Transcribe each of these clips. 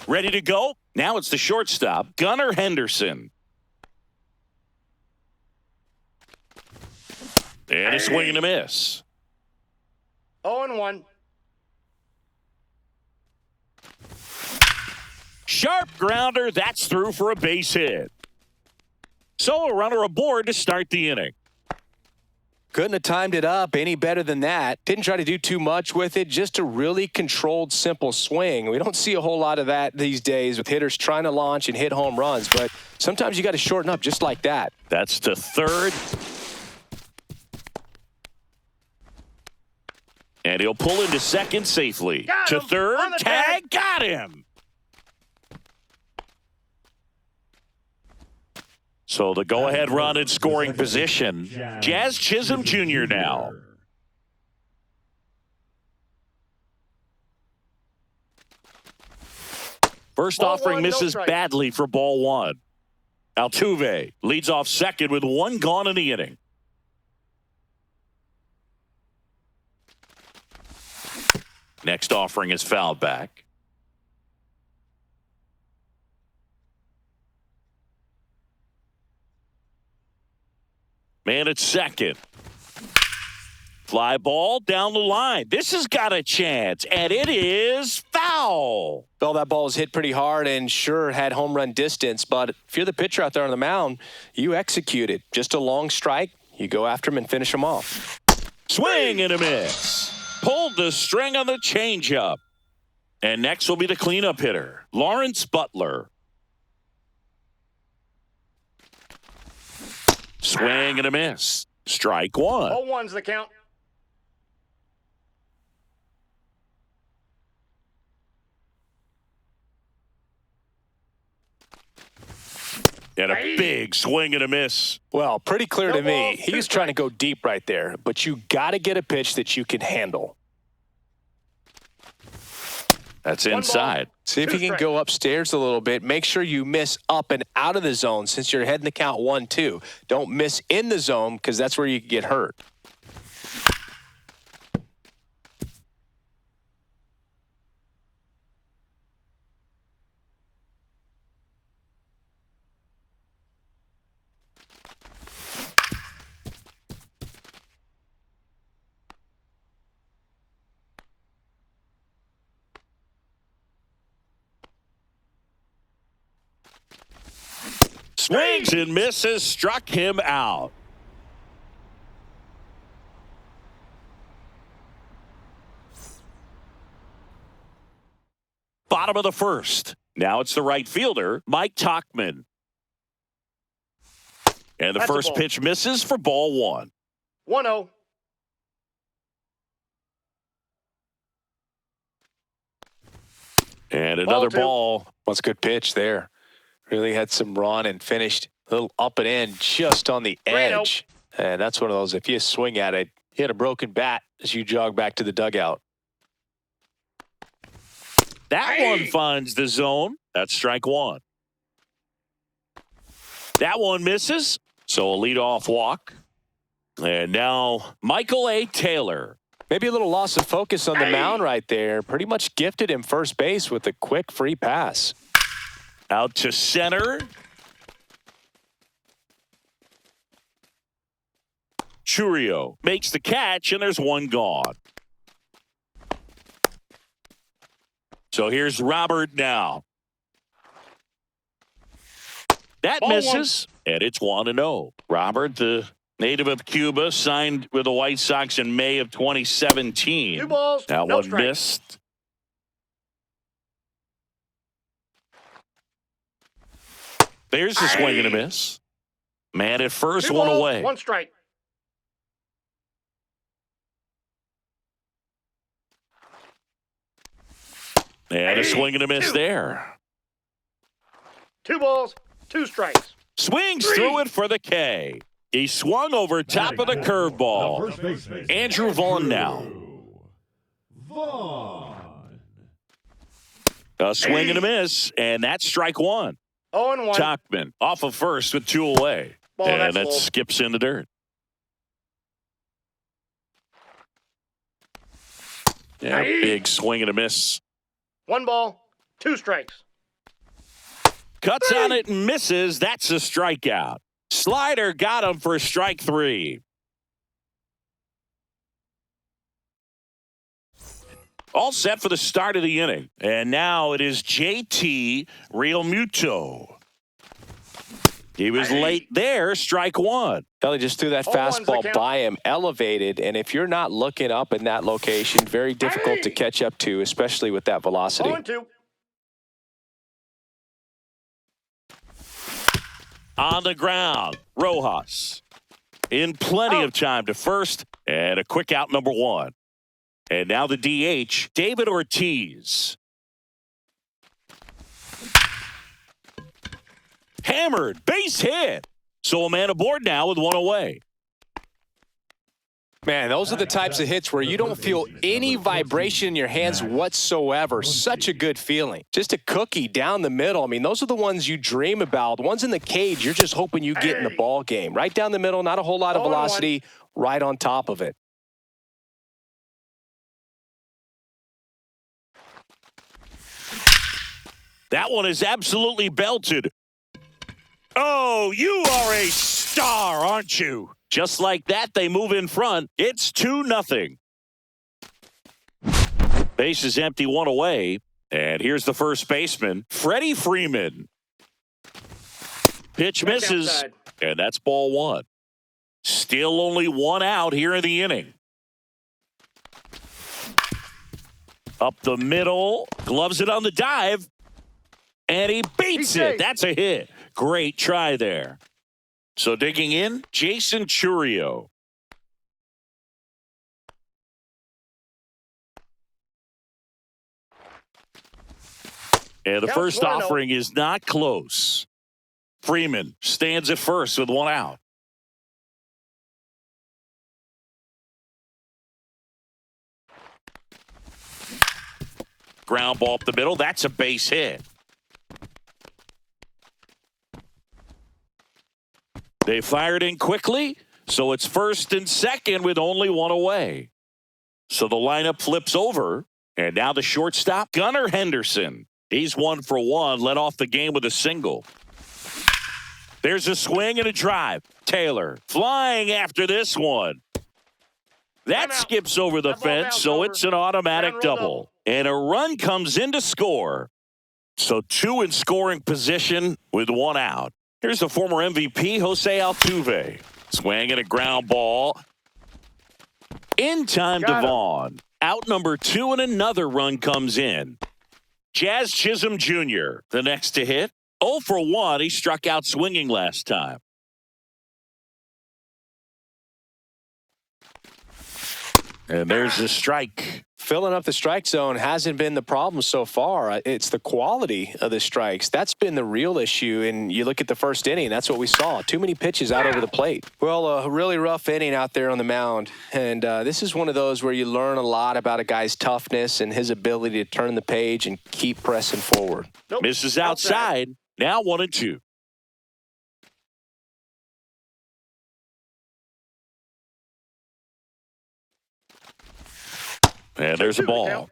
Ready to go? Now it's the shortstop, Gunnar Henderson. And a swing and a miss. 0-1. Sharp grounder. That's through for a base hit. So a runner aboard to start the inning. Couldn't have timed it up any better than that. Didn't try to do too much with it. Just a really controlled, simple swing. We don't see a whole lot of that these days with hitters trying to launch and hit home runs. But sometimes you got to shorten up just like that. That's to third. And he'll pull into second safely. Got To him. third. On the Tag. Got him. So the go-ahead run in scoring position. Jazz Chisholm Jr. now. First Ball offering one, no misses strike. badly for ball one. Altuve leads off second with one gone in the inning. Next offering is fouled back. Man at second. Fly ball down the line. This has got a chance, and it is foul. Well, that ball was hit pretty hard and sure had home run distance. But if you're the pitcher out there on the mound, you execute it. Just a long strike. You go after him and finish him off. Swing and a miss. Pulled the string on the changeup. And next will be the cleanup hitter, Lawrence Butler. Swing and a miss. Strike one. 0-1's the count. And a big swing and a miss. Well, pretty clear to No me. ball, He was trying to go deep right there. But you got to get a pitch that you can handle. That's One ball. inside. See if Two you can strikes. go upstairs a little bit. Make sure you miss up and out of the zone since you're heading the count 1-2. Don't miss in the zone because that's where you can get hurt. Swings and misses. Struck him out. Bottom of the first. Now it's the right fielder, Mike Tauchman. And the That's a first ball. pitch misses for ball one. 1-0. And another two. ball. What's a good pitch there? Really had some run and finished a little up and in just on the 3-0. edge. And that's one of those, if you swing at it, you hit a broken bat as you jog back to the dugout. That one finds the zone. That's strike one. That one misses. So a leadoff walk. And now Michael A. Taylor. Maybe a little loss of focus on the mound right there. Pretty much gifted him first base with a quick free pass. Out to center. Churio makes the catch, and there's one gone. So here's Robert now. That Ball misses, and it's 1-0. Robert, the native of Cuba, signed with the White Sox in May of 2017. 2 balls, That no one strikes. missed. There's the swing and a miss. Man at first, 2 one balls, away. 1 strike. And a swing and a miss there. 2 balls, 2 strikes. Swings through it for the K. He swung over top of the curveball. Andrew Vaughn now. A swing and a miss, and that's strike one. 0-1. Tauchman off of first with 2 away. Ball, And that's that low. skips in the dirt. Yeah, big swing and a miss. 1 ball, 2 strikes. Cuts on it and misses. That's a strikeout. Slider got him for strike 3. All set for the start of the inning. And now it is JT Realmuto. He was late there, strike 1. Kelly just threw that fastball by him, elevated, and if you're not looking up in that location, very difficult to catch up to, especially with that velocity. 0-2. On the ground, Rojas in plenty of time to first, and a quick out, number 1. And now the DH, David Ortiz. Hammered, base hit. So a man aboard now with 1 away. Man, those are the types of hits where you don't feel any vibration in your hands whatsoever. Such a good feeling. Just a cookie down the middle. I mean, those are the ones you dream about. The ones in the cage, you're just hoping you get in the ball game. Right down the middle, not a whole lot of velocity, right on top of it. That one is absolutely belted. Oh, you are a star, aren't you? Just like that, they move in front. It's 2-0. Base is empty, 1 away. And here's the first baseman, Freddie Freeman. Pitch misses, and that's ball 1. Still only 1 out here in the inning. Up the middle, gloves it on the dive. And he beats it. That's a hit. Great try there. So digging in, Jason Chourio. And the first offering is not close. Freeman stands at first with 1 out. Ground ball up the middle. That's a base hit. They fired in quickly, so it's first and second with only 1 away. So the lineup flips over, and now the shortstop, Gunnar Henderson. He's 1 for 1, led off the game with a single. There's a swing and a drive. Taylor flying after this one. That skips over the fence, so it's an automatic double. And a run comes in to score. So 2 in scoring position with 1 out. Here's the former MVP, Jose Altuve. Swing and a ground ball. In time to Vaughn. Out number 2, and another run comes in. Jazz Chisholm Jr., the next to hit. 0 for 1. He struck out swinging last time. And there's the strike. Filling up the strike zone hasn't been the problem so far. It's the quality of the strikes. That's been the real issue. And you look at the first inning, that's what we saw. Too many pitches out over the plate. Well, a really rough inning out there on the mound. And this is one of those where you learn a lot about a guy's toughness and his ability to turn the page and keep pressing forward. Misses outside. Now 1-2. And there's a ball.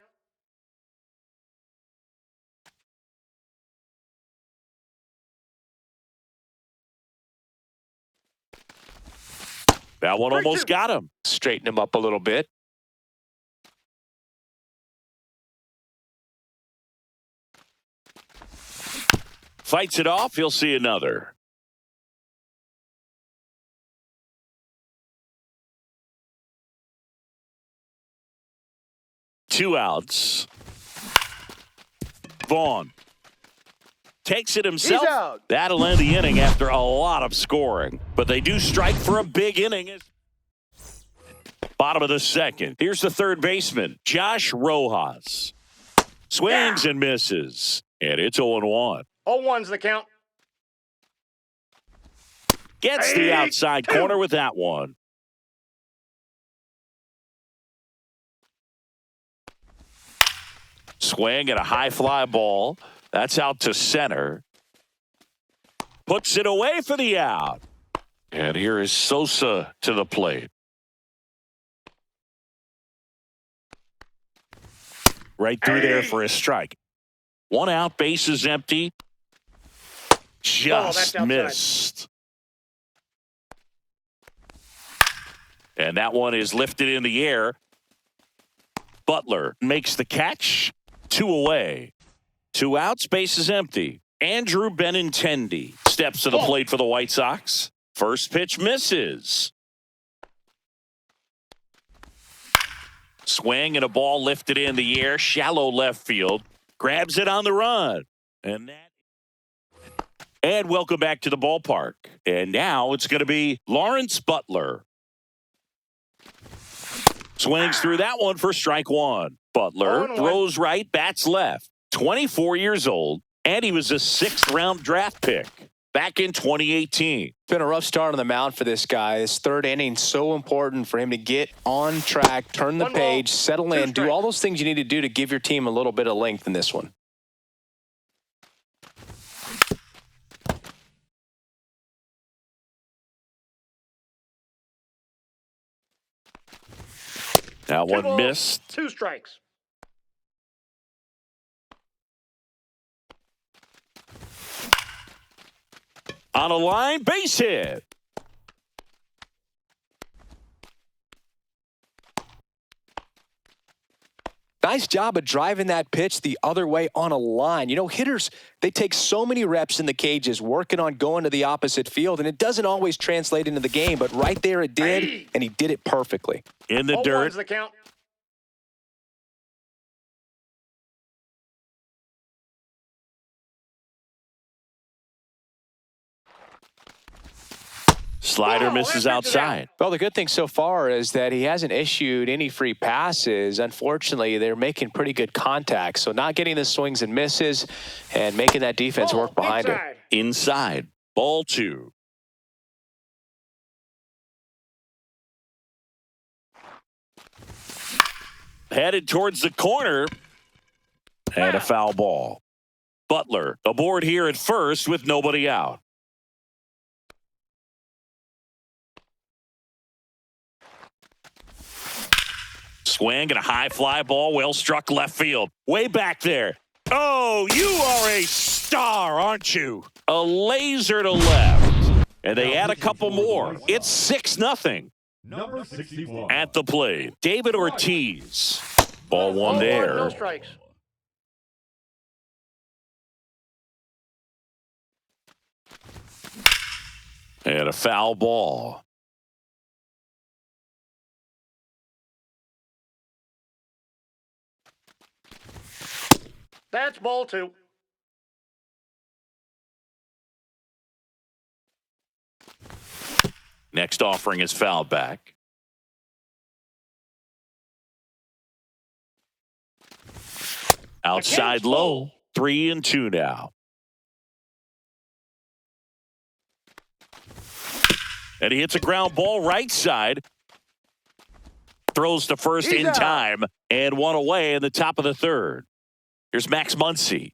That one almost got him. Straighten him up a little bit. Fights it off. He'll see another. Two outs. Vaughn takes it himself. That'll end the inning after a lot of scoring. But they do strike for a big inning. Bottom of the second. Here's the third baseman, Josh Rojas. Swings and misses. And it's 0-1. 0-1's the count. Gets the outside corner with that one. Swing and a high fly ball. That's out to center. Puts it away for the out. And here is Sosa to the plate. Right through there for a strike. One out, base is empty. just outside. missed. And that one is lifted in the air. Butler makes the catch. 2 away. 2 outs, base is empty. Andrew Benintendi steps to the plate for the White Sox. First pitch misses. Swing and a ball lifted in the air, shallow left field. Grabs it on the run. And welcome back to the ballpark. And now it's going to be Lawrence Butler. Swings through that one for strike 1. Butler throws right, bats left. 24 years old, and he was a 6th-round draft pick back in 2018. It's been a rough start on the mound for this guy. This 3rd inning, so important for him to get on track, turn the page, settle in, do all those things you need to do to give your team a little bit of length in this one. That one missed. 2 strikes. On a line, base hit. Nice job of driving that pitch the other way on a line. You know, hitters, they take so many reps in the cages working on going to the opposite field, and it doesn't always translate into the game, but right there it did, and he did it perfectly. In the dirt. The count. Slider misses outside. Well, the good thing so far is that he hasn't issued any free passes. Unfortunately, they're making pretty good contact. So not getting the swings and misses and making that defense work behind it. Inside. Ball 2. Headed towards the corner. And a foul ball. Butler aboard here at first with nobody out. Swing and a high fly ball, well struck left field. Way back there. Oh, you are a star, aren't you? A laser to left. And they add a couple more. It's 6-0. Number 61. At the plate, David Ortiz. Ball 1 there. No strikes. And a foul ball. That's ball 2. Next offering is fouled back. Outside low. 3-2 now. And he hits a ground ball right side. Throws to first in time. And 1 away in the top of the 3rd. Here's Max Muncy.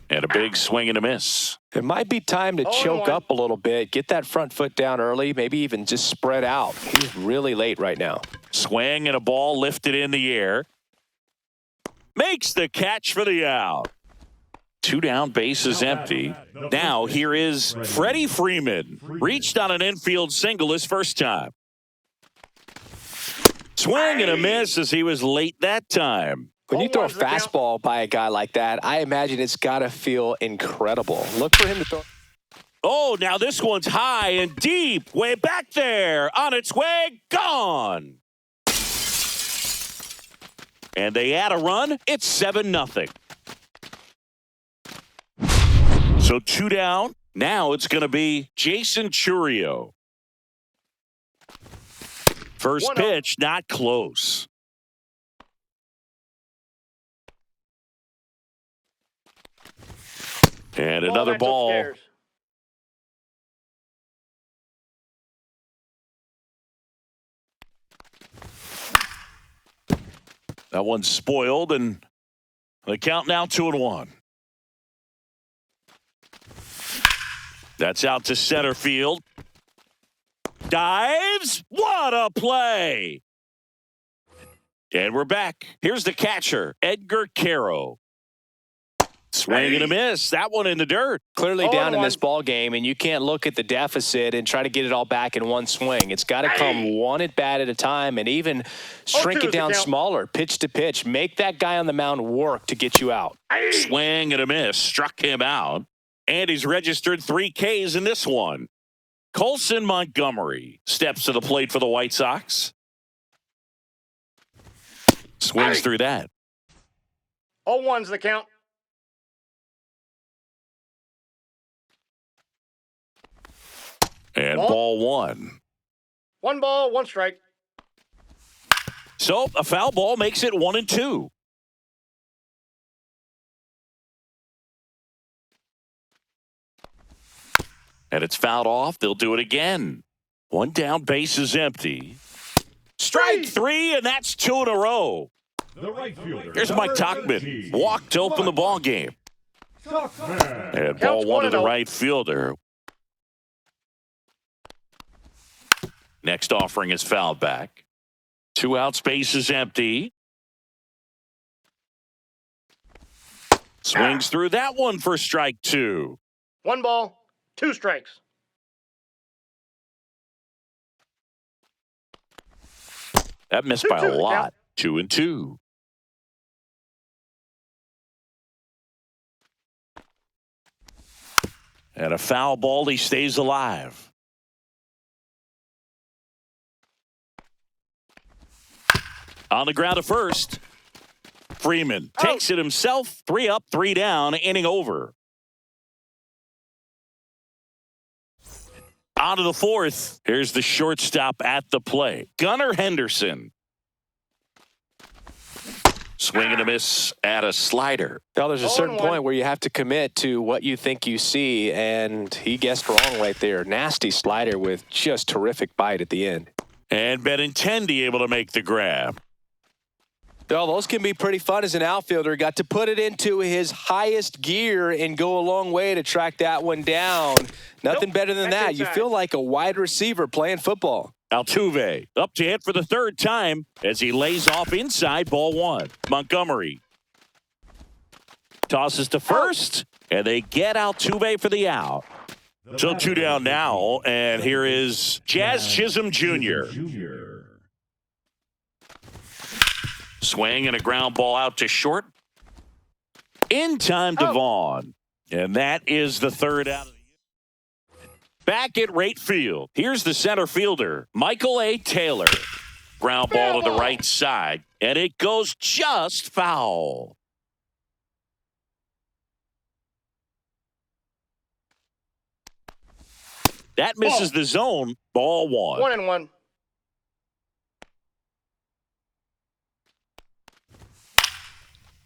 And a big swing and a miss. It might be time to choke up a little bit, get that front foot down early, maybe even just spread out. He's really late right now. Swing and a ball lifted in the air. Makes the catch for the out. 2 down, base is empty. Now here is Freddie Freeman. Reached on an infield single his first time. Swing and a miss as he was late that time. When you throw a fastball by a guy like that, I imagine it's got to feel incredible. Look for him to throw. Oh, now this one's high and deep. Way back there. On its way. Gone. And they add a run. It's 7-0. So 2 down. Now it's going to be Jason Chourio. First pitch, not close. And another ball. That one's spoiled, and the count now 2-1. That's out to center field. Dives. What a play. And we're back. Here's the catcher, Edgar Caro. Swing and a miss. That one in the dirt. Clearly down in 0-1. this ball game, and you can't look at the deficit and try to get it all back in one swing. It's got to come one at bat at a time, and even shrink 0-2 it down is the count. smaller, pitch to pitch. Make that guy on the mound work to get you out. Swing and a miss. Struck him out. And he's registered 3 Ks in this one. Colson Montgomery steps to the plate for the White Sox. Swings through that. 0-1's the count. And Ball. ball 1. 1 ball, 1 strike. So a foul ball makes it 1-2. And it's fouled off. They'll do it again. 1 down, base is empty. Strike 3, and that's 2 in a row. The right fielder. Here's Mike Tauchman. Walk to open the ball game. Tauchman. And ball Counts 1 to the 1-0. right fielder. Next offering is fouled back. 2 outs, base is empty. Swings through that one for strike 2. 1 ball, 2 strikes. That missed by a 2-2 the lot. count. 2-2. And a foul ball, he stays alive. On the ground at first. Freeman takes it himself. 3 up, 3 down, inning over. On to the 4th. Here's the shortstop at the plate. Gunnar Henderson. Swing and a miss at a slider. Now, there's a certain 0-1. point where you have to commit to what you think you see, and he guessed wrong right there. Nasty slider with just terrific bite at the end. And Benintendi able to make the grab. Well, those can be pretty fun as an outfielder. Got to put it into his highest gear and go a long way to track that one down. Nothing Nope, better than that's that. You inside. feel like a wide receiver playing football. Altuve up to hit for the 3rd time as he lays off inside ball 1. Montgomery tosses to first, and they get Altuve for the out. So 2 down now, and here is Jazz Chisholm Jr. Swing and a ground ball out to short. In time to Vaughn. And that is the 3rd out of the year. Back at right field. Here's the center fielder, Michael A. Taylor. Ground ball to the right side. And it goes just foul. That misses the zone. Ball 1. 1-1.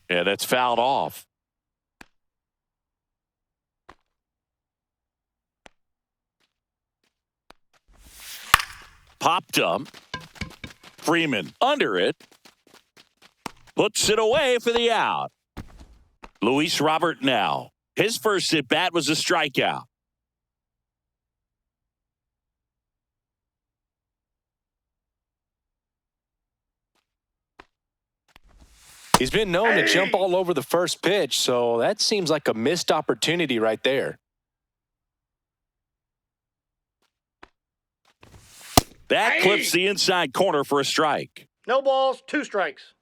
Yeah, that's fouled off. Popped up. Freeman under it. Puts it away for the out. Luis Robert now. His first at bat was a strikeout. He's been known to jump all over the first pitch, so that seems like a missed opportunity right there. That clips the inside corner for a strike. No balls, 2 strikes.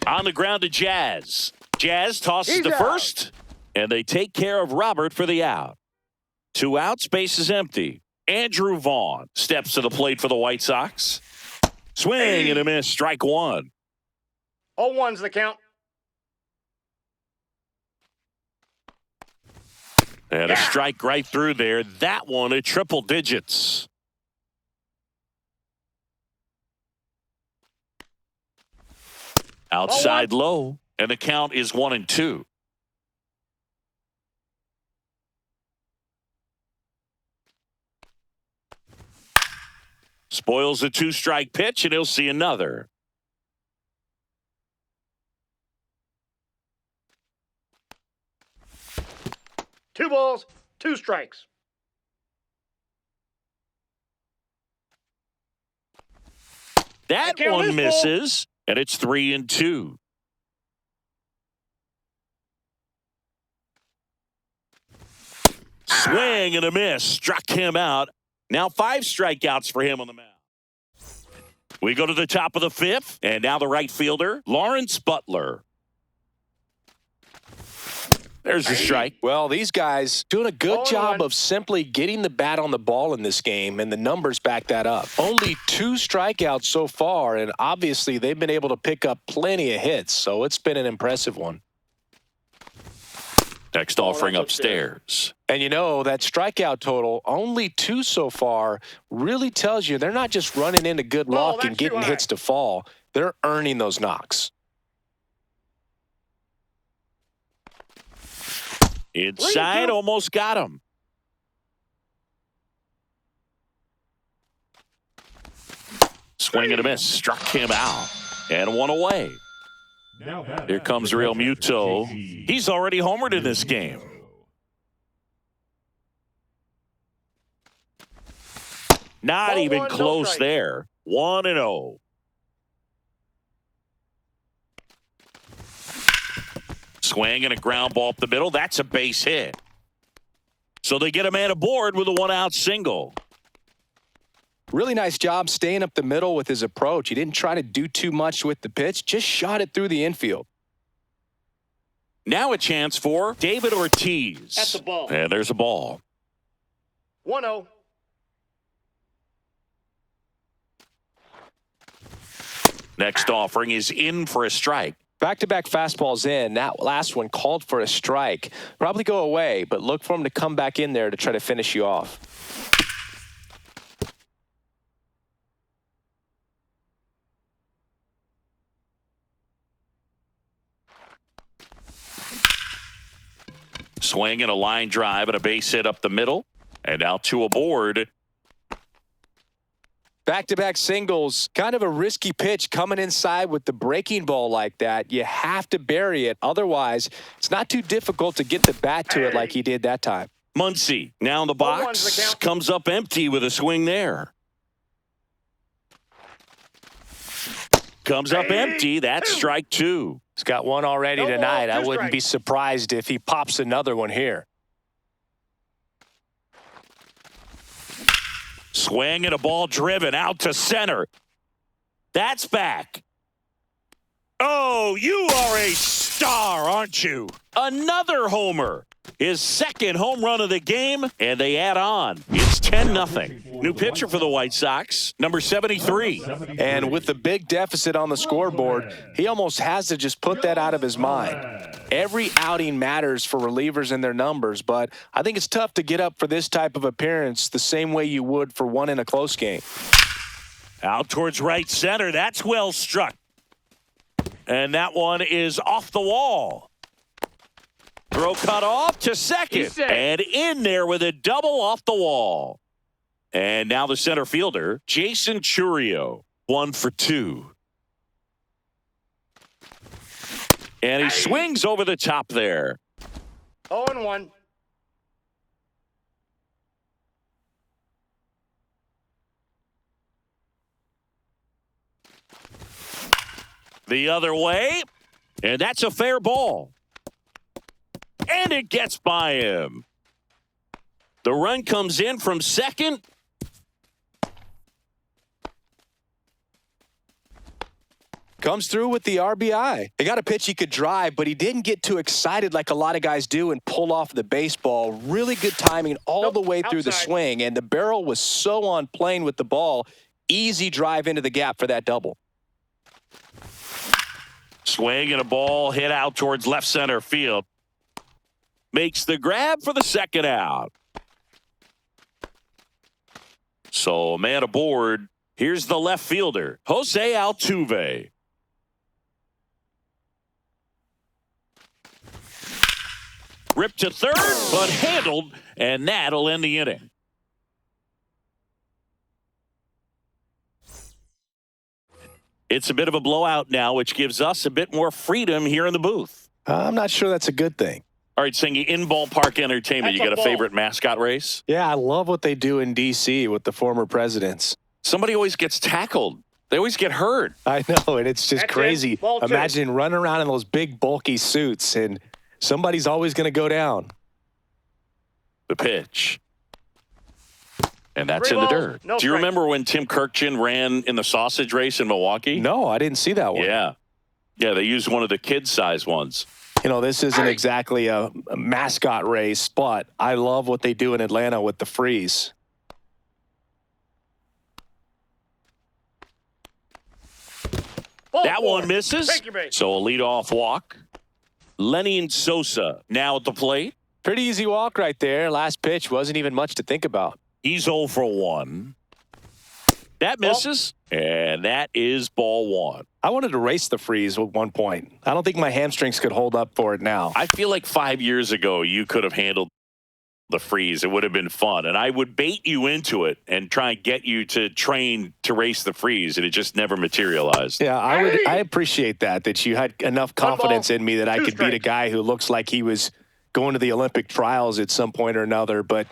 On the ground to Jazz. Jazz tosses He's to out. first, and they take care of Robert for the out. 2 outs, base is empty. Andrew Vaughn steps to the plate for the White Sox. Swing and a miss, strike 1. 0-1's the count. And a strike right through there. That one at triple digits. Outside low, and the count is 1-2. Spoils a 2-strike pitch, and he'll see another. Two balls, 2 strikes. That I count one this ball. misses. And it's 3-2. Swing and a miss. Struck him out. Now 5 strikeouts for him on the mound. We go to the top of the 5th, and now the right fielder, Lawrence Butler. There's a strike. Well, these guys doing a good 0-1. job of simply getting the bat on the ball in this game, and the numbers back that up. Only 2 strikeouts so far, and obviously they've been able to pick up plenty of hits, so it's been an impressive one. Next offering upstairs. And you know, that strikeout total, only 2 so far, really tells you they're not just running into good luck and that's too getting high. hits to fall. They're earning those knocks. Inside, almost got him. Swing and a miss. Struck him out. And 1 away. Now batting Here comes Real Muto. JT. He's already homered in this game. Not Ball even 1, no close strike. there. 1-0. Swing and a ground ball up the middle. That's a base hit. So they get a man aboard with a 1-out single. Really nice job staying up the middle with his approach. He didn't try to do too much with the pitch, just shot it through the infield. Now a chance for David Ortiz. At the ball. And there's a ball. 1-0. Next offering is in for a strike. Back-to-back fastballs in. That last one called for a strike. Probably go away, but look for him to come back in there to try to finish you off. Swing and a line drive and a base hit up the middle. And now 2 aboard. Back-to-back singles, kind of a risky pitch coming inside with the breaking ball like that. You have to bury it. Otherwise, it's not too difficult to get the bat to it like he did that time. Muncy now in the 0-1's box. the count. Comes up empty with a swing there. Comes up empty. That's strike 2. He's got one already No ball, tonight. I 2 wouldn't be strikes. surprised if he pops another one here. Swing and a ball driven out to center. That's back. Oh, you are a star, aren't you? Another homer. His second home run of the game, and they add on. It's 10-0. New pitcher for the White Sox, number 73. And with the big deficit on the scoreboard, he almost has to just put that out of his mind. Every outing matters for relievers and their numbers, but I think it's tough to get up for this type of appearance the same way you would for one in a close game. Out towards right center. That's well struck. And that one is off the wall. Throw cut off to second. And in there with a double off the wall. And now the center fielder, Jason Churio, 1 for 2. And he swings over the top there. 0-1. The other way. And that's a fair ball. And it gets by him. The run comes in from second. Comes through with the RBI. He got a pitch he could drive, but he didn't get too excited like a lot of guys do and pull off the baseball. Really good timing all the way through the outside. swing, and the barrel was so on plane with the ball. Easy drive into the gap for that double. Swing and a ball hit out towards left center field. Makes the grab for the second out. So, man aboard. Here's the left fielder, Jose Altuve. Ripped to third, but handled, and that'll end the inning. It's a bit of a blowout now, which gives us a bit more freedom here in the booth. I'm not sure that's a good thing. All right, Singy, in ballpark entertainment, That's you a got a ball. favorite mascot race? Yeah, I love what they do in D.C. with the former presidents. Somebody always gets tackled They always get hurt. I know, and it's just That's it. crazy. Ball two. Imagine running around in those big, bulky suits, and somebody's always going to go down. The pitch. And that's Three in the balls, dirt. no Do you strike. remember when Tim Kirkjian ran in the sausage race in Milwaukee? No, I didn't see that one. Yeah. Yeah, they used one of the kid-size ones. You know, this isn't exactly a mascot race, but I love what they do in Atlanta with the freeze. Ball That four. one misses. Take your bait. So a leadoff walk. Lenny and Sosa now at the plate. Pretty easy walk right there. Last pitch wasn't even much to think about. He's 0 for 1. That misses. And that is ball 1. I wanted to race the freeze at one point. I don't think my hamstrings could hold up for it now. I feel like 5 years ago you could have handled the freeze. It would have been fun. And I would bait you into it and try and get you to train to race the freeze. And it just never materialized. Yeah, I appreciate that you had enough confidence in me that I Two could beat a strikes. guy who looks like he was going to the Olympic trials at some point or another. But,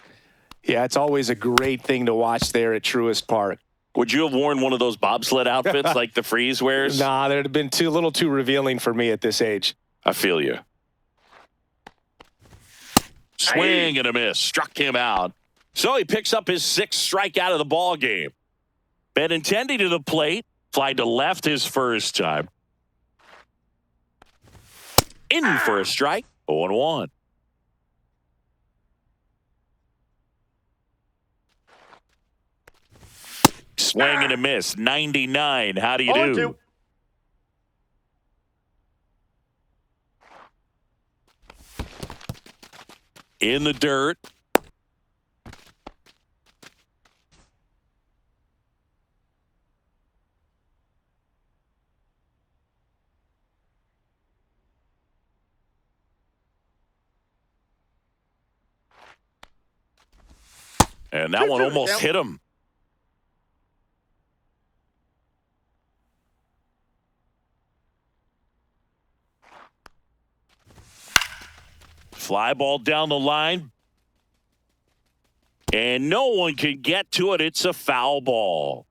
yeah, it's always a great thing to watch there at Truist Park. Would you have worn one of those bobsled outfits like the freeze wears? Nah, that would have been a little too revealing for me at this age. I feel you. Swing and a miss. Struck him out. So he picks up his 6th strikeout of the ball game. Benintendi to the plate. Fly to left his first time. In for a strike. 0-1. Swing and a miss. 99. How do you do? 0-2. In the dirt. And that one almost hit him. Fly ball down the line. And no one can get to it. It's a foul ball.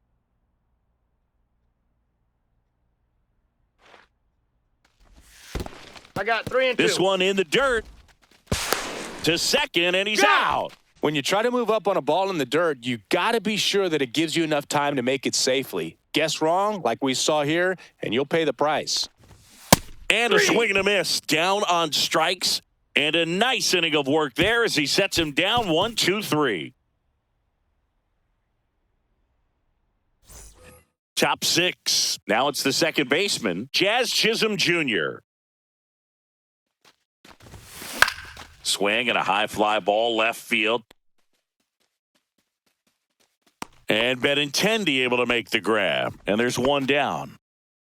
I got 3 and 2. This one in the dirt. To second, and he's out. When you try to move up on a ball in the dirt, you got to be sure that it gives you enough time to make it safely. Guess wrong, like we saw here, and you'll pay the price. And a swing and a miss. Down on strikes. And a nice inning of work there as he sets him down 1, 2, 3. Top 6. Now it's the second baseman, Jazz Chisholm Jr. Swing and a high fly ball left field. And Benintendi able to make the grab. And there's one down.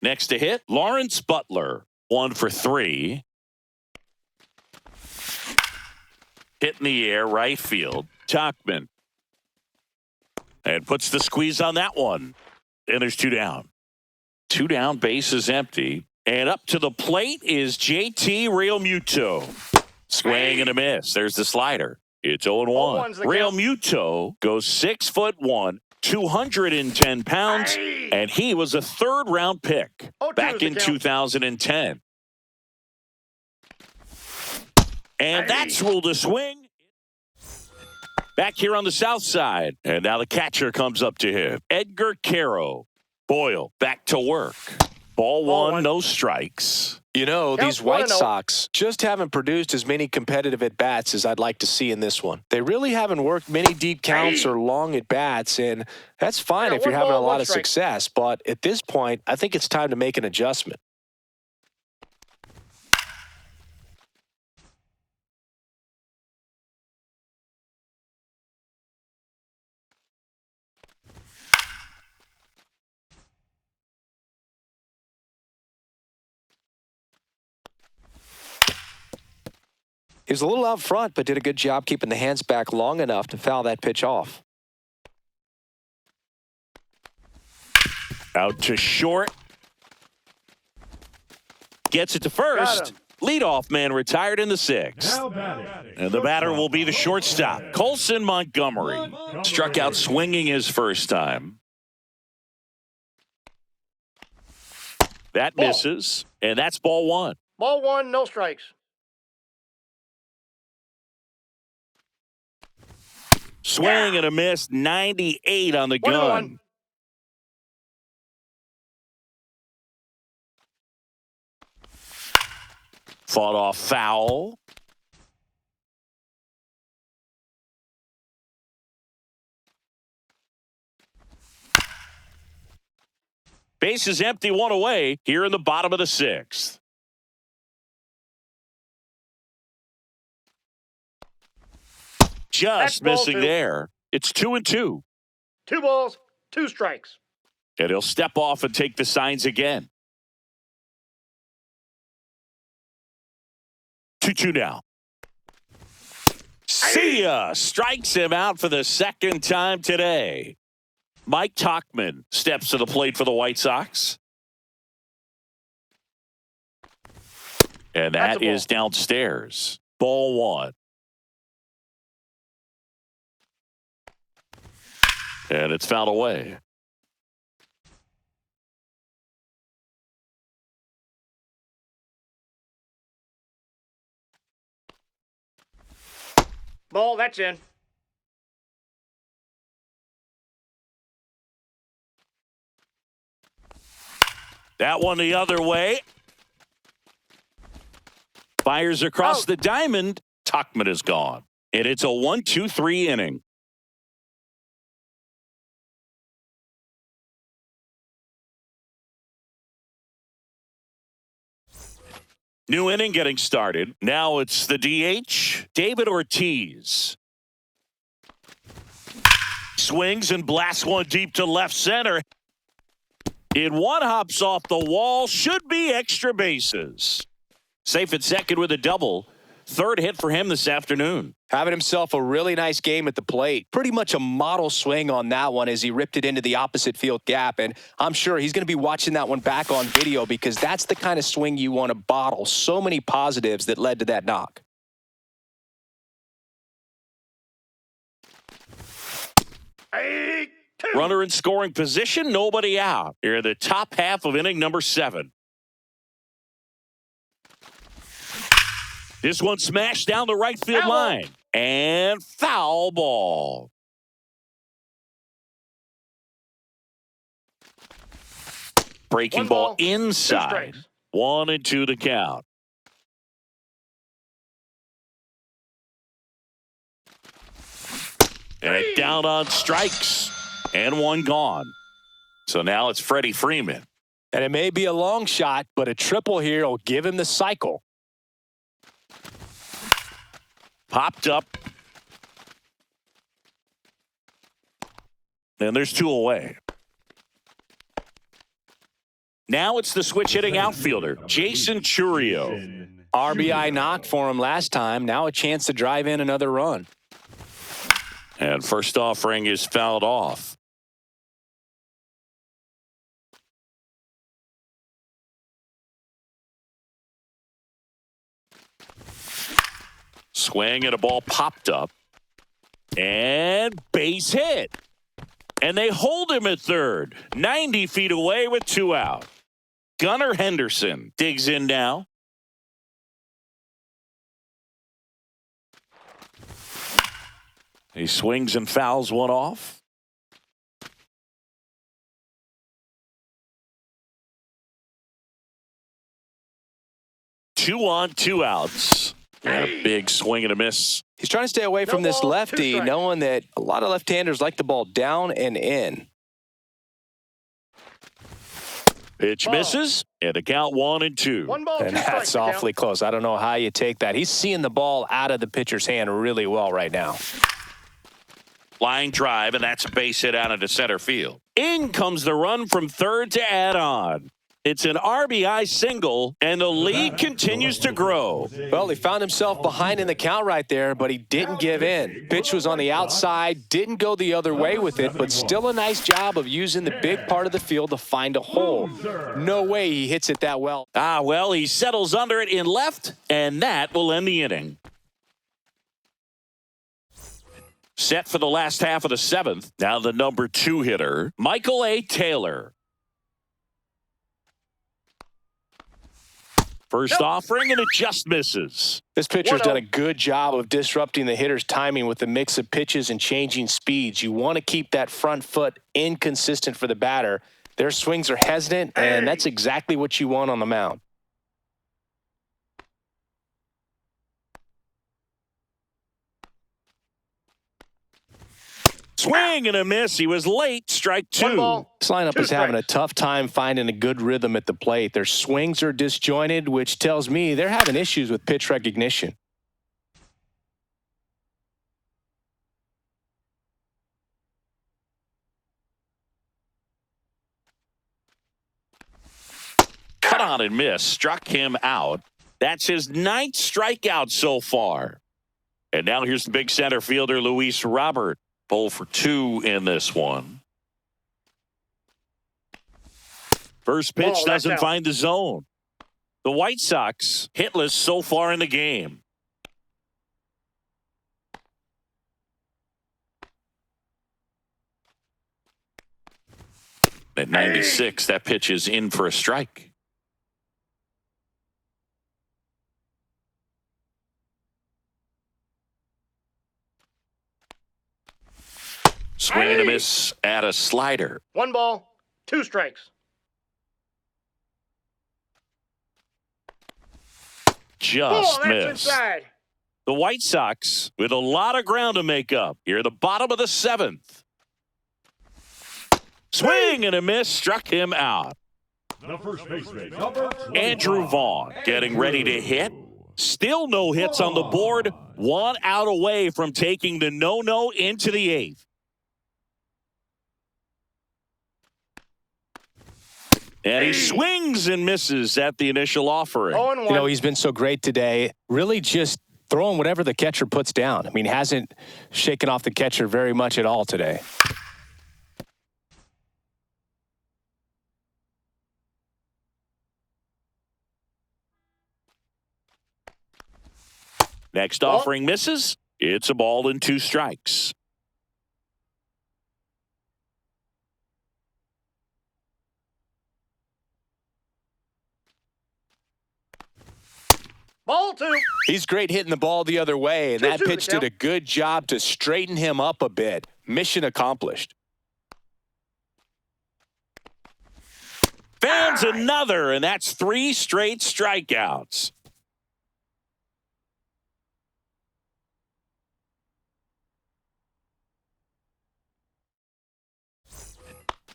Next to hit, Lawrence Butler. 1 for 3. Hit in the air, right field. Tachman. And puts the squeeze on that one. And there's 2 down. 2 down, base is empty. And up to the plate is JT Realmuto. Swing and a miss. There's the slider. It's 0-1. 0-1's the count. Realmuto goes 6'1", 210 pounds, and he was a 3rd-round pick 0-2 back is the in count. 2010. And that's ruled a swing. Back here on the south side. And now the catcher comes up to him. Edgar Caro. Boyle back to work. Ball one, no strikes. You know, Count these White 1-0. Sox just haven't produced as many competitive at-bats as I'd like to see in this one. They really haven't worked many deep counts or long at-bats, and that's fine Yeah, if you're 1 having a ball, lot 1 of strike. success. But at this point, I think it's time to make an adjustment. He was a little out front, but did a good job keeping the hands back long enough to foul that pitch off. Out to short. Gets it to first. Got him. Leadoff man retired in the 6th. Now batting. And the batter will be the shortstop, Colson Montgomery. Struck out swinging his first time. That Ball. misses, and that's ball one. Ball one, no strikes. Swing and a miss, 98 on the 1 and gun. 1. Fought off foul. Base is empty, one away here in the bottom of the sixth. Just ball missing two. there. It's 2-2. 2 balls, 2 strikes. And he'll step off and take the signs again. 2-2 now. See ya! Strikes him out for the second time today. Mike Tauchman steps to the plate for the White Sox. And That's that a ball. is downstairs. Ball one. And it's fouled away. Ball, that's in. That one the other way. Fires across Out. the diamond. Tauchman is gone. And it's a 1-2-3 inning. New inning getting started. Now it's the DH, David Ortiz. Swings and blasts one deep to left center. In one, hops off the wall. Should be extra bases. Safe at second with a double. Third hit for him this afternoon. Having himself a really nice game at the plate. Pretty much a model swing on that one as he ripped it into the opposite field gap. And I'm sure he's going to be watching that one back on video because that's the kind of swing you want to bottle. So many positives that led to that knock. Runner in scoring position, nobody out. Here in the top half of inning number 7. This one smashed down the right field Foul. line. And foul ball. Breaking One ball ball, 2 inside. strikes. 1-2 the count. And down on strikes. And one gone. So now it's Freddie Freeman. And it may be a long shot, but a triple here will give him the cycle. Popped up. And there's 2 away. Now it's the switch hitting outfielder, Jason Churio. RBI knock for him last time. Now a chance to drive in another run. And first offering is fouled off. Swing and a ball popped up. And base hit. And they hold him at third. 90 feet away with 2 out. Gunnar Henderson digs in now. He swings and fouls one off. Two on, 2 outs. And a big swing and a miss. He's trying to stay away from this ball, 2 lefty, strikes. knowing that a lot of left-handers like the ball down and in. Pitch Ball. misses, and a count 1-2. 1 ball, 2 And strikes. that's to count. awfully close. I don't know how you take that. He's seeing the ball out of the pitcher's hand really well right now. Line drive, and that's a base hit out into center field. In comes the run from third to add on. It's an RBI single, and the lead continues to grow. Well, he found himself behind in the count right there, but he didn't give in. Pitch was on the outside, didn't go the other way with it, but still a nice job of using the big part of the field to find a hole. No way he hits it that well. Well, he settles under it in left, and that will end the inning. Set for the last half of the 7th. Now the number 2 hitter, Michael A. Taylor. First offering, and it just misses. This pitcher's 1-0. done a good job of disrupting the hitter's timing with the mix of pitches and changing speeds. You want to keep that front foot inconsistent for the batter. Their swings are hesitant, and that's exactly what you want on the mound. Swing and a miss. He was late. Strike 2. 1 ball. This lineup 2 is having a strikes. tough time finding a good rhythm at the plate. Their swings are disjointed, which tells me they're having issues with pitch recognition. Cut on and miss. Struck him out. That's his 9th strikeout so far. And now here's the big center fielder, Luis Robert. 0 for 2 in this one. First pitch Ball, that's doesn't out. find the zone. The White Sox hitless so far in the game. At 96, that pitch is in for a strike. Swing and a miss at a slider. 1 ball, 2 strikes. Just Ball, that's missed. inside. The White Sox with a lot of ground to make up. Here at the bottom of the 7th. Swing and a miss. Struck him out. The first baseman, number 25. Andrew Vaughn getting ready to hit. Still no hits on the board. 1 out away from taking the no-no into the 8th. And he swings and misses at the initial offering. 0-1. You know, he's been so great today. Really just throwing whatever the catcher puts down. I mean, hasn't shaken off the catcher very much at all today. Next offering misses. It's a ball and 2 strikes. Ball 2. He's great hitting the ball the other way, and that 2-2 pitch the did count. a good job to straighten him up a bit. Mission accomplished. Fans another, and that's 3 straight strikeouts.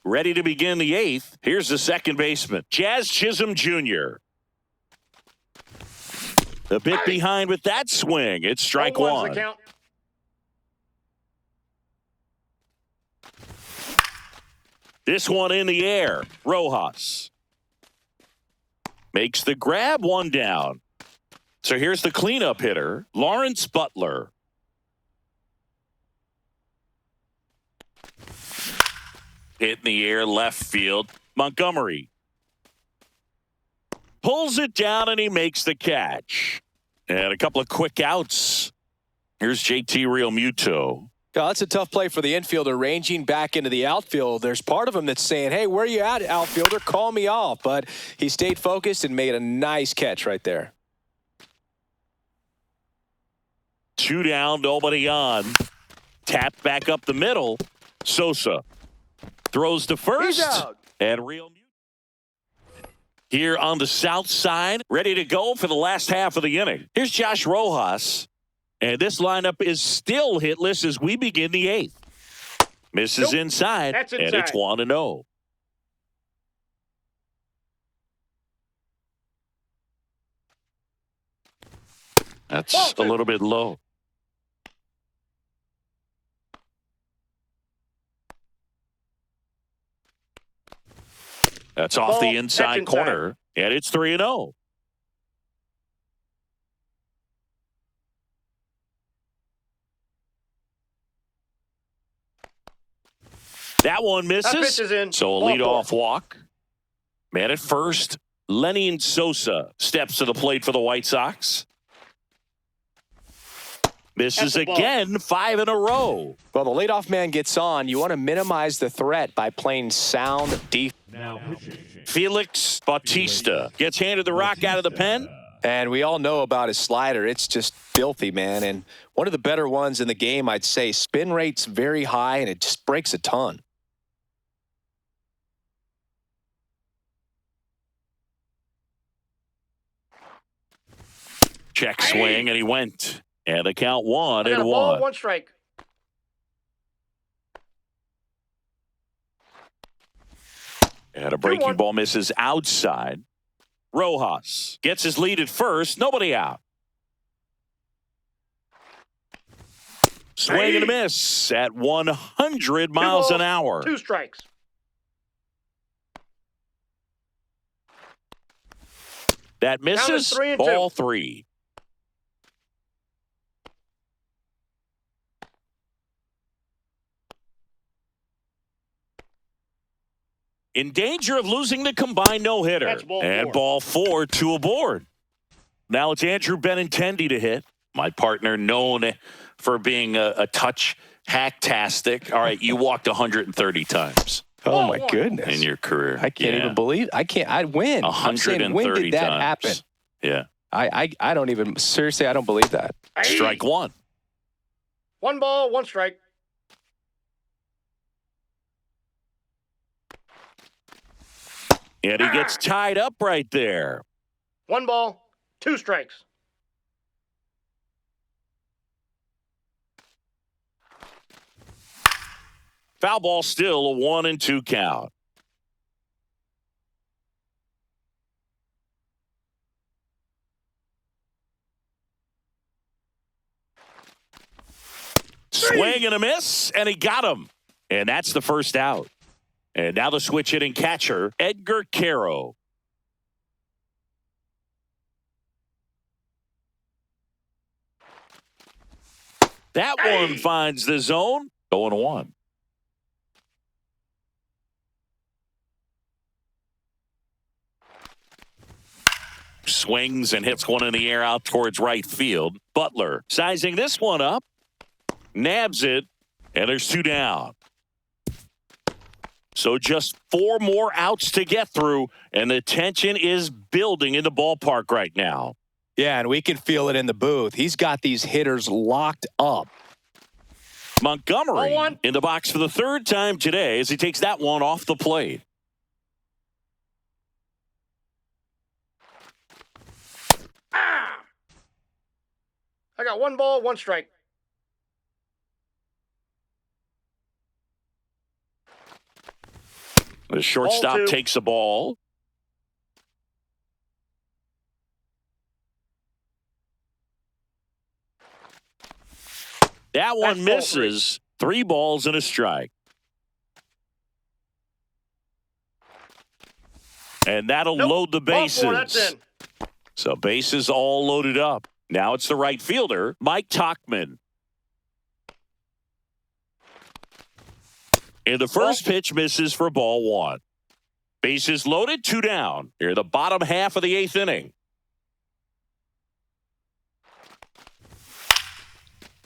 Ready to begin the 8th. Here's the second baseman, Jazz Chisholm Jr. A bit behind with that swing. It's strike 0-1's 1. the count. This one in the air. Rojas makes the grab, 1 down. So here's the cleanup hitter, Lawrence Butler. Hit in the air, left field. Montgomery pulls it down and he makes the catch. And a couple of quick outs. Here's JT Realmuto. Oh, that's a tough play for the infielder, ranging back into the outfield. There's part of him that's saying, hey, where are you at, outfielder? Call me off. But he stayed focused and made a nice catch right there. 2 down, nobody on. Tapped back up the middle. Sosa throws to first. He's out. And Realmuto here on the south side, ready to go for the last half of the inning. Here's Josh Rojas. And this lineup is still hitless as we begin the 8th. Misses Nope. inside, That's and it's inside. 1-0. That's a little bit low. That's off the Ball. inside That's corner, and it's 3-0. That one That pitch misses. is in. So a Ball leadoff 4. walk. Man at first, Lenny Sosa steps to the plate for the White Sox. Misses That's a ball. again, 5 in a row. Well, the leadoff man gets on. You want to minimize the threat by playing sound defense. Now pitching. Felix Bautista gets handed the rock out of the pen. And we all know about his slider. It's just filthy, man. And one of the better ones in the game, I'd say. Spin rate's very high, and it just breaks a ton. Check swing, and he went. And the count 1 I got and a ball, 1. 1 strike. And a breaking 2-1. ball misses outside. Rojas gets his lead at first. Nobody out. Swing and a miss at 100 miles an hour. 2 strikes. That misses. 3-2. Ball 3. In danger of losing the combined no-hitter. That's ball And 4. ball 4 to a board. Now it's Andrew Benintendi to hit. My partner, known for being a touch hacktastic. All right, you walked 130 times Oh, my one. goodness. in your career. I can't Yeah. even believe. I'd win. I'm saying, 130 when did that times. happen? Yeah. I don't even, seriously, I don't believe that. Strike 1. 1 ball, 1 strike. And he gets tied up right there. 1 ball, 2 strikes. Foul ball still a 1 and 2 count. Swing and a miss, and he got him. And that's the first out. And now the switch hitting catcher, Edgar Caro. That one finds the zone. 0-1. Swings and hits one in the air out towards right field. Butler sizing this one up. Nabs it. And there's 2 down. So just 4 more outs to get through. And the tension is building in the ballpark right now. Yeah, and we can feel it in the booth. He's got these hitters locked up. Montgomery 0-1. in the box for the 3rd time today as he takes that one off the plate. I got 1 ball, 1 strike. The shortstop Ball 2. takes a ball. That one That's ball 3. misses. 3 balls and a strike. And that'll Nope. load the Ball 4, bases. that's in. So bases all loaded up. Now it's the right fielder, Mike Tauchman. And the first pitch misses for ball 1. Bases loaded, 2 down. Here the bottom half of the 8th inning.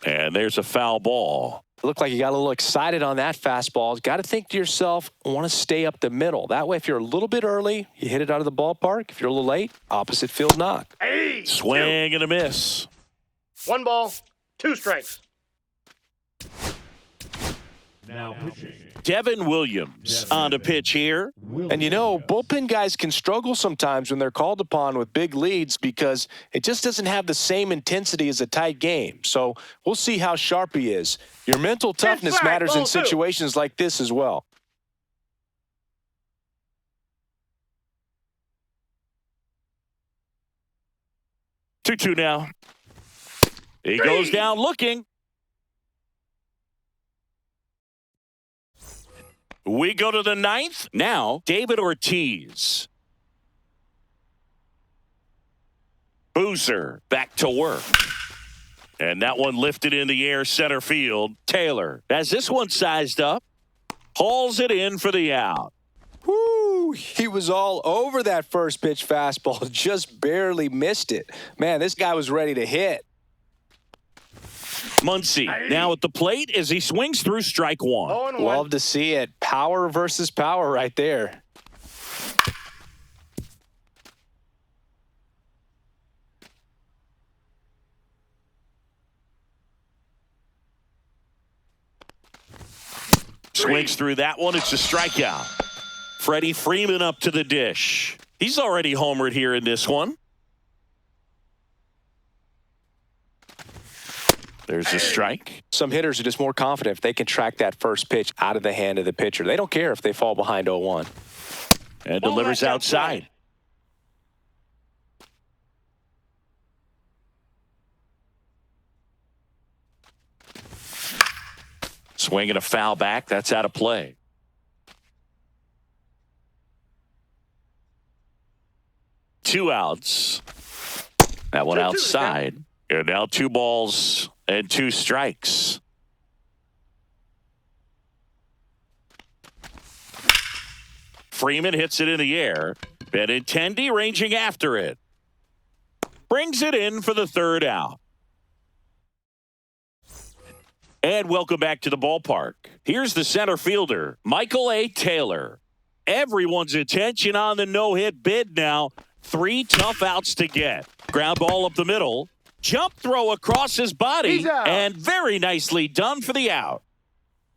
And there's a foul ball. It looked like you got a little excited on that fastball. Got to think to yourself, I want to stay up the middle. That way, if you're a little bit early, you hit it out of the ballpark. If you're a little late, opposite field knock. Swing and a miss. 1 ball, 2 strikes. Now pitching. Devin Williams on the pitch here. And you know, bullpen guys can struggle sometimes when they're called upon with big leads because it just doesn't have the same intensity as a tight game. So we'll see how sharp he is. Your mental toughness Inside, matters in ball 2. situations like this as well. Two now. He goes down looking. We go to the 9th. Now, David Ortiz. Boozer back to work. And that one lifted in the air center field. Taylor has this one sized up. Hauls it in for the out. Woo! He was all over that first pitch fastball, just barely missed it. Man, this guy was ready to hit. Muncy now at the plate as he swings through strike 1. 0-1. Love to see it. Power versus power right there. Swings through that one. It's a strikeout. Freddie Freeman up to the dish. He's already homered here in this one. There's a strike. Some hitters are just more confident if they can track that first pitch out of the hand of the pitcher. They don't care if they fall behind 0-1. And delivers outside. Swinging a foul back. That's out of play. Two outs. That one outside. And now 2 balls and 2 strikes. Freeman hits it in the air. Benintendi ranging after it. Brings it in for the 3rd out. And welcome back to the ballpark. Here's the center fielder, Michael A. Taylor. Everyone's attention on the no-hit bid now. 3 tough outs to get. Ground ball up the middle. Jump throw across his body. And very nicely done for the out.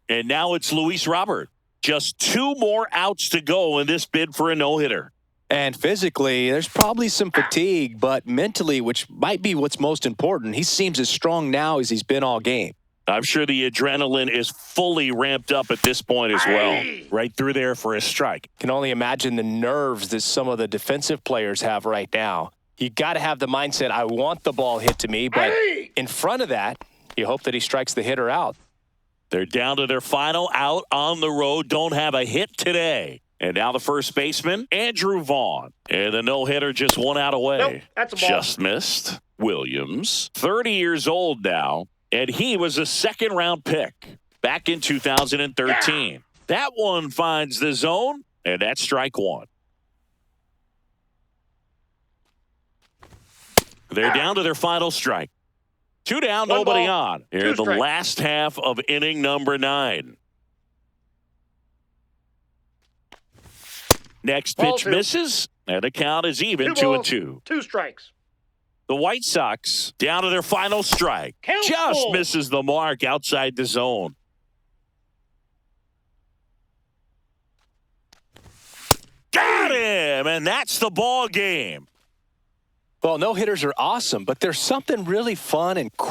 And now it's Luis Robert. Just 2 more outs to go in this bid for a no-hitter. And physically, there's probably some fatigue, but mentally, which might be what's most important, he seems as strong now as he's been all game. I'm sure the adrenaline is fully ramped up at this point as well. Right through there for a strike. Can only imagine the nerves that some of the defensive players have right now. You got to have the mindset, I want the ball hit to me, but in front of that, you hope that he strikes the hitter out. They're down to their final out on the road. Don't have a hit today. And now the first baseman, Andrew Vaughn. And the no-hitter just 1 out away. Nope, that's a ball. Just missed. Williams, 30 years old now, and he was a 2nd-round pick back in 2013. That one finds the zone, and that's strike 1. They're down to their final strike. 2 down, nobody on. Here in the last half of inning number 9. Next pitch misses, and the count is even 2-2. 2 strikes. The White Sox down to their final strike. Just misses the mark outside the zone. Got him, and that's the ball game. Well, no-hitters are awesome, but there's something really fun and cool